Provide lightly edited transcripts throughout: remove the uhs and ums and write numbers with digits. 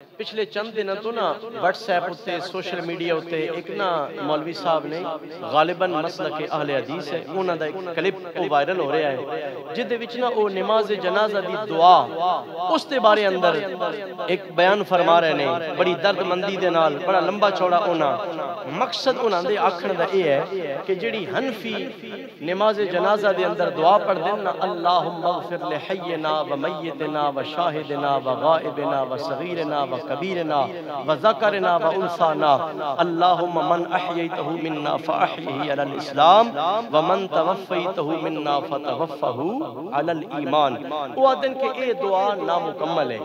पिछले चंद दिनों तो ना व्हाट्सएप उत्ते सोशल मीडिया उत्ते एक ना मौलवी साहब ने गालिबन मसलक के अहले हदीस है उन्होंने एक क्लिप वो वायरल हो रहा है जिदे विच ना वो नमाज जनाजा दी दुआ उस दे बारे अंदर एक बयान फरमा रहे ने बड़ी दर्दमंदी दे नाल बड़ा लंबा चौड़ा होना मकसद उन्होंने आखण दा ये है कि जिहड़ी हनफी नमाज जनाजा दे अंदर दुआ पढ़ देन ना अल्लाहुम्मा अग़फिर ले हय्यना व मय्यितना व शाहिदना व गाइबना व सगीरना व कबीरना व ज़करना व उन्साना अल्लाहुम्मा मन अहयैतहु मिन्ना फअहयिही अलल इस्लाम व मन तवफ़्फ़ैतहु मिन्ना फतवफ़्फ़हु अलल ईमान। वो आदन के ए दुआ नामुकम्मल है,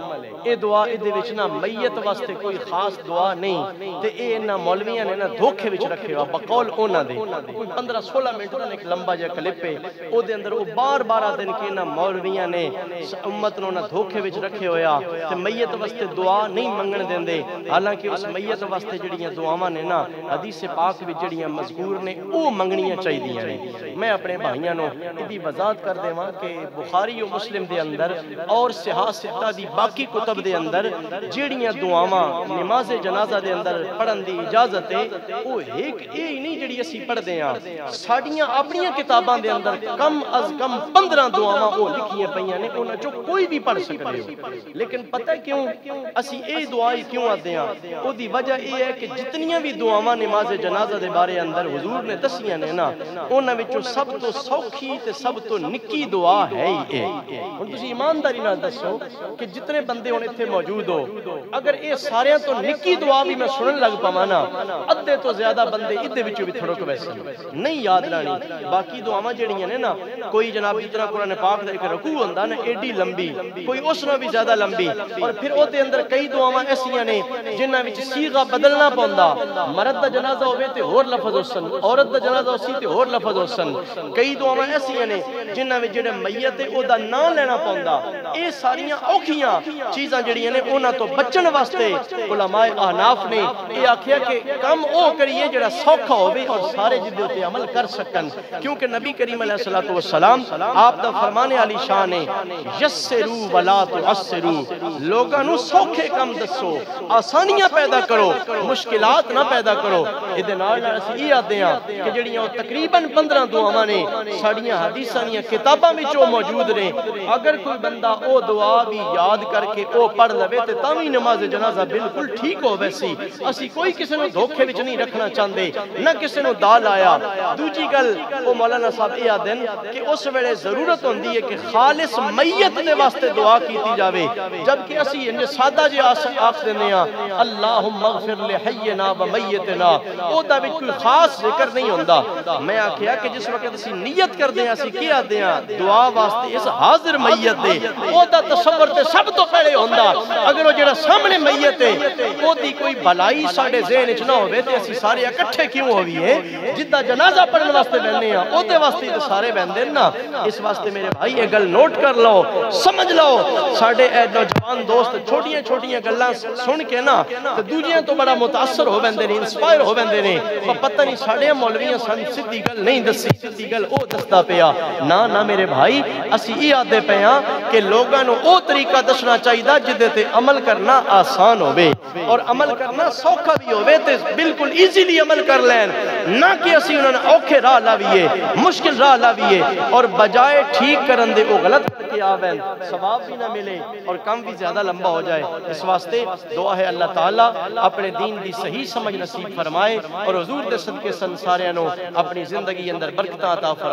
ए दुआ इहदे विच ना मैयत वास्ते कोई खास दुआ नहीं ते ए इन्हां मौलवियां ने ना धोखे विच रखे हो बकौल उन्हां दे कोई 15-16 मिनट दा एक लंबा जिहा क्लिप है ओदे अंदर वो बार-बार आदन के इन्हां मौलवियां ने उम्मत नूं ना धोखे विच रखे होया ते मैयत वास्ते दुआ नहीं मंगण देंदे। हालांकि उस मैयत वास्ते जिहड़ियां दुआवां ने ना हदीस पाक विच जिहड़ियां मज़कूर ने वो मंगणियां चाहिदियां ने। मैं अपने भाइयों नूं इहदी वज़ाहत कर देवां कि बुखारी और मुस्लिम दे अंदर और सिहा सित्ता दी बाकी कुतब दे अंदर जिहड़ियां दुआवां नमाज जनाजा दे अंदर पढ़न दी इजाजत है वो एक ये ही नहीं जिहड़ी असीं पढ़दे हां साडियां अपनियां किताबां दे अंदर कम अज कम 15 दुआवां वो लिखियां पईयां ने उन्हां चों कोई भी पढ़ सकदे हो। लेकिन पता क्यों असीं ये दुआ ही क्यों आदे हां ओदी वजह यह है कि जितनियां भी दुआवां नमाज जनाजा दे बारे अंदर हुजूर ने दसियां ने ना उन्हां विचों सब तो सौखी ते सब तो निक्की दुआ है ही हुण तुसीं ईमानदारी नाल दसो कि जितने बंदे हुण इत्थे मौजूद हो अगर ये सारियां तो निक्की दुआ भी मैं सुनन लग पावां ना अद्धे तो ज्यादा बंदे इहदे विचों भी थोड़क वैसे नहीं याद रानी। बाकी दुआवां जिहड़ियां ने ना कोई जनाब जितना कुरान पाक दा एक रुकू हुंदा ना एडी लंबी कोई उस नाल भी ज्यादा लंबी और फिर ओदे अंदर कई दुआवां ऐसियां ने जिन्हां विच सीगा बदलना पौंदा मर्द दा जनाजा होवे ते होर लफज होसन औरत दा जनाजा होसी ते होर लफज होसन। कई दुआवां ऐसियां ने जिन्हां विच जेहड़े मैयत है ओदा नाम लेना पौंदा। ये सारियां औखियां चीज़ां जिहड़ियां ने उन्हां तो बचण वास्ते उलमाए अहनाफ ने ये आखिया कि कम ओ करिए जिहड़ा सौखा होवे और सारे जिहदे उत्ते अमल कर सकन क्योंकि नबी करीम अलैहिस्सलातु वस्सलाम आप दा फरमाने आली शान है यस्सिरू वला तुअस्सिरू लोगां नूं सौखे काम दसो आसानियां पैदा करो मुश्किलात ना पैदा करो। इहदे नाल असीं ये आखदे हां कि जिहड़ियां तकरीबन 15 दुआवां ने साडियां हदीसां दीयां किताबां विच मौजूद ने अगर कोई बंदा ओ दुआ भी याद करके ओ पढ़ लवे ते तां वी नमाज जनाजा बिल्कुल ठीक होवे सी। असीं कोई किसी नूं धोखे विच नहीं रखना चाहते ना किसी नूं दाल आया। दूजी गल ओ मौलाना साहब ये आखदे कि उस वेले जरूरत होंदी है कि खालिस मैयत दे वास्ते दुआ कीती जावे जबकि असीं इंज सादा जी आख देने हां अल्लाहुम्मा अग़फिर ले हय्यना व मय्यितना ओदा विच कोई खास जिक्र नहीं होंदा। मैं आखिया कि जिस वक्त असीं नियत करदे हां असीं की आखदे हां दुआ वास्ते इस हाजिर मैयत दे ओदा तसव्वुर ते सब तो पहले होंदा अगर वो जेड़ा सामने मैयत है ओदी कोई भलाई साडे ज़हन विच ना होवे ते असीं सारे इकट्ठे क्यों होवीए जिद्दा जनाजा पढ़न वास्ते बहने हां ओदे वास्ते ते सारे बहंदे ना। इस वास्ते मेरे भाई ये गल नोट कर लो समझ लो साडे ए नौजवान दोस्त छोटियां छोटियां गल्लां सुन के ना ते दूजियां तो बड़ा मुतासर हो बंदे ने इंस्पायर हो बंदे ने पर पता नहीं साडे मौलवियां सन सीधी गल नहीं दसी सीधी गल ओ दसदा पिया ना ना मेरे भाई असीं ये आखदे पे हां कि लोगां नूं ओ तरीका दसना चाहिदा जिदे ते अमल करना आसान होवे और अमल करना सौखा भी होवे ते बिल्कुल इजीली अमल कर लैन ना कि असीं उन्हां नूं औखे राह लावीए मुश्किल राह लावीए और बजाय ठीक करन दे ओ गलत करके आवें सवाब भी ना मिले और काम भी ज्यादा लंबा हो जाए। इस वास्ते दुआ है अल्लाह ताला अपने दीन दी सही समझ नसीब फरमाए और हुजूर दे सदके संसारियां नूं अपनी जिंदगी अंदर बरकतां अता फरमाए।